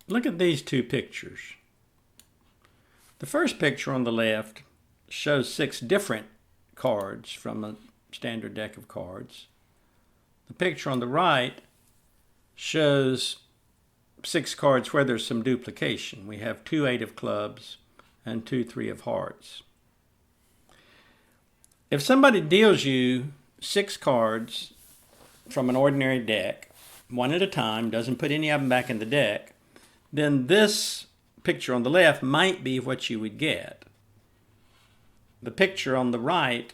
Look at these two pictures. The first picture on the left shows 6 different cards from a standard deck of cards. The picture on the right shows 6 cards where there's some duplication. We have 2 8 of clubs and 2 3 of hearts. If somebody deals you 6 cards from an ordinary deck, one at a time, doesn't put any of them back in the deck, then this picture on the left might be what you would get. The picture on the right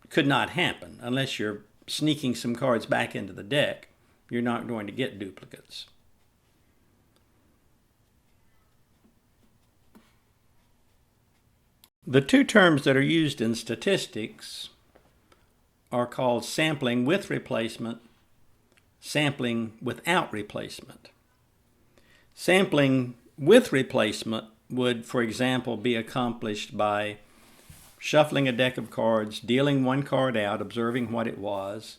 could not happen unless you're sneaking some cards back into the deck. You're not going to get duplicates. The two terms that are used in statistics are called sampling with replacement, sampling without replacement. Sampling with replacement would, for example, be accomplished by shuffling a deck of cards, dealing one card out, observing what it was,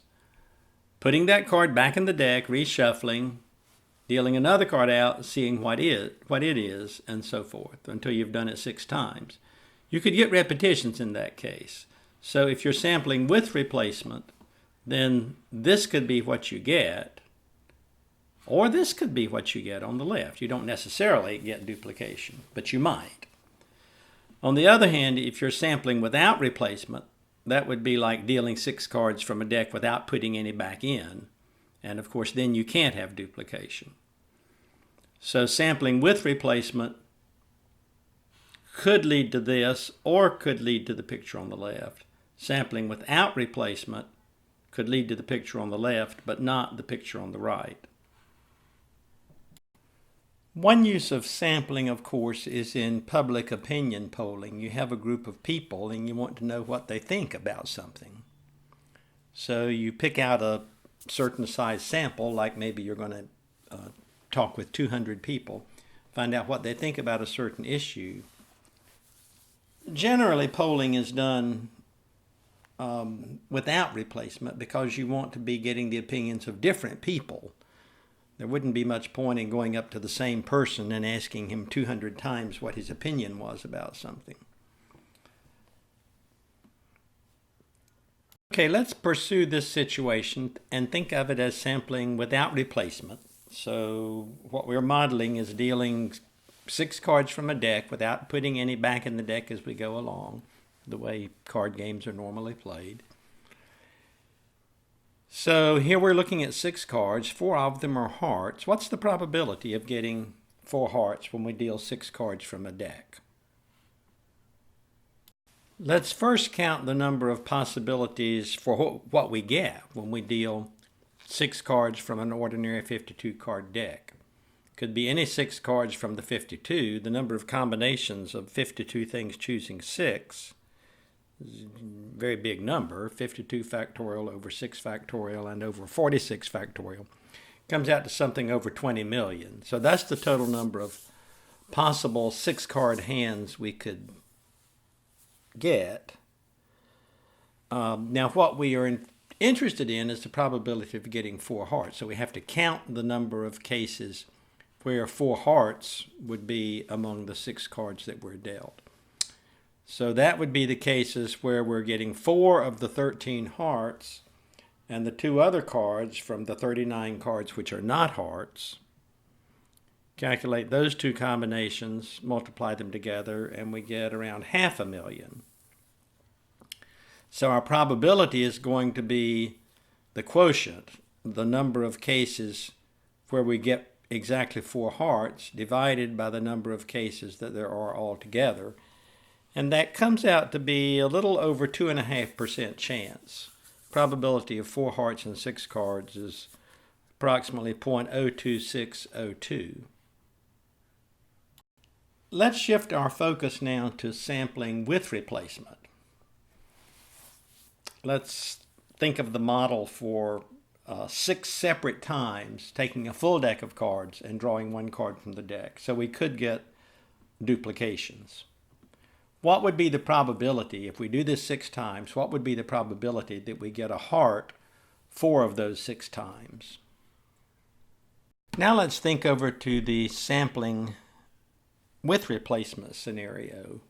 putting that card back in the deck, reshuffling, dealing another card out, seeing what it is, and so forth, until you've done it 6 times. You could get repetitions in that case. So if you're sampling with replacement, then this could be what you get, or this could be what you get on the left. You don't necessarily get duplication, but you might. On the other hand, if you're sampling without replacement, that would be like dealing 6 cards from a deck without putting any back in. And of course, then you can't have duplication. So sampling with replacement could lead to this or could lead to the picture on the left. Sampling without replacement could lead to the picture on the left, but not the picture on the right. One use of sampling, of course, is in public opinion polling. You have a group of people and you want to know what they think about something. So you pick out a certain size sample, like maybe you're going to talk with 200 people, find out what they think about a certain issue. Generally, polling is done without replacement because you want to be getting the opinions of different people. There wouldn't be much point in going up to the same person and asking him 200 times what his opinion was about something. Okay, let's pursue this situation and think of it as sampling without replacement. So what we're modeling is dealing 6 cards from a deck without putting any back in the deck as we go along, the way card games are normally played. So here we're looking at 6 cards. 4 of them are hearts. What's the probability of getting 4 hearts when we deal 6 cards from a deck? Let's first count the number of possibilities for what we get when we deal 6 cards from an ordinary 52 card deck. Could be any 6 cards from the 52. The number of combinations of 52 things choosing 6 is a very big number. 52 factorial over 6 factorial and over 46 factorial comes out to something over 20 million. So that's the total number of possible 6 card hands we could get. Now what we are interested in is the probability of getting 4 hearts. So we have to count the number of cases where 4 hearts would be among the 6 cards that were dealt. So that would be the cases where we're getting 4 of the 13 hearts and the 2 other cards from the 39 cards which are not hearts. Calculate those 2 combinations, multiply them together, and we get around 500,000. So our probability is going to be the quotient, the number of cases where we get exactly 4 hearts divided by the number of cases that there are altogether. And that comes out to be a little over 2.5% chance. Probability of 4 hearts and 6 cards is approximately 0.02602. Let's shift our focus now to sampling with replacement. Let's think of the model for 6 separate times taking a full deck of cards and drawing 1 card from the deck. So we could get duplications. What would be the probability, if we do this 6 times, what would be the probability that we get a heart 4 of those 6 times? Now let's think over to the sampling with replacement scenario.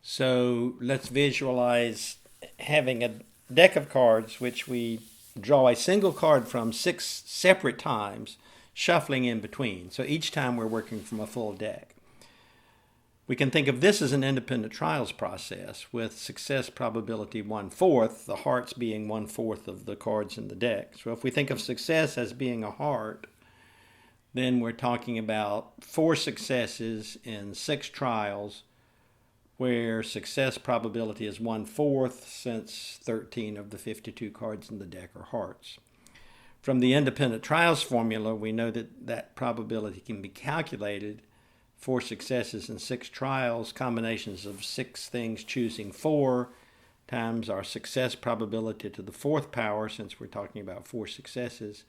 So let's visualize having a deck of cards which we draw a single card from 6 separate times, shuffling in between. So each time we're working from a full deck. We can think of this as an independent trials process with success probability 1/4, the hearts being 1/4 of the cards in the deck. So if we think of success as being a heart, then we're talking about 4 successes in 6 trials, where success probability is 1/4, since 13 of the 52 cards in the deck are hearts. From the independent trials formula, we know that that probability can be calculated. 4 successes in 6 trials, combinations of 6 things choosing 4, times our success probability to the 4th power, since we're talking about 4 successes,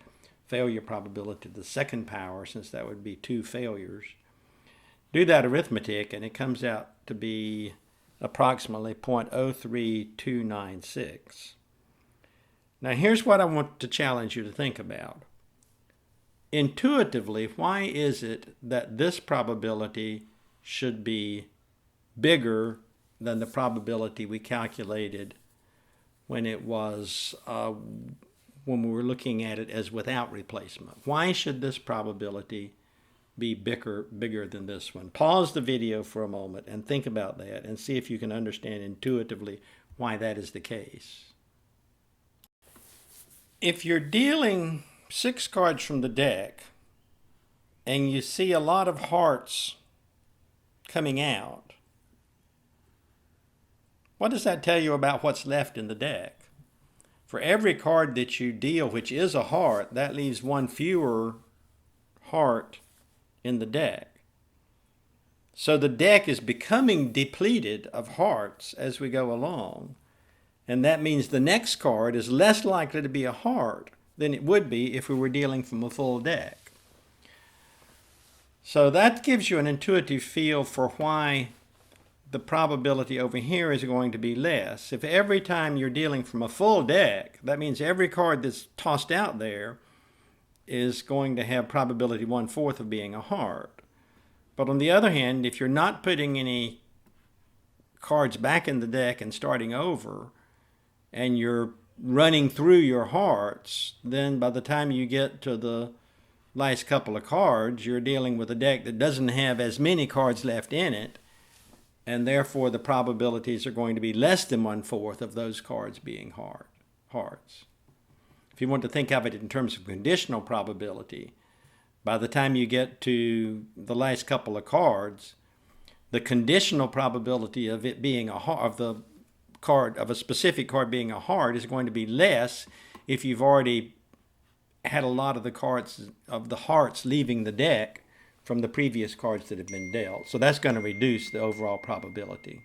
failure probability to the 2nd power, since that would be 2 failures. Do that arithmetic, and it comes out to be approximately 0.03296. Now here's what I want to challenge you to think about. Intuitively, why is it that this probability should be bigger than the probability we calculated when it was when we were looking at it as without replacement? Why should this probability be bigger than this one? Pause the video for a moment and think about that and see if you can understand intuitively why that is the case. If you're dealing 6 cards from the deck and you see a lot of hearts coming out, what does that tell you about what's left in the deck? For every card that you deal which is a heart, that leaves 1 fewer heart in the deck. So the deck is becoming depleted of hearts as we go along. And that means the next card is less likely to be a heart than it would be if we were dealing from a full deck. So that gives you an intuitive feel for why the probability over here is going to be less. If every time you're dealing from a full deck, that means every card that's tossed out there is going to have probability 1/4 of being a heart. But on the other hand, if you're not putting any cards back in the deck and starting over, and you're running through your hearts, then by the time you get to the last couple of cards, you're dealing with a deck that doesn't have as many cards left in it, and therefore the probabilities are going to be less than 1/4 of those cards being hearts. If you want to think of it in terms of conditional probability, by the time you get to the last couple of cards, the conditional probability of it being a specific card being a heart is going to be less if you've already had a lot of the cards of the hearts leaving the deck from the previous cards that have been dealt. So that's going to reduce the overall probability.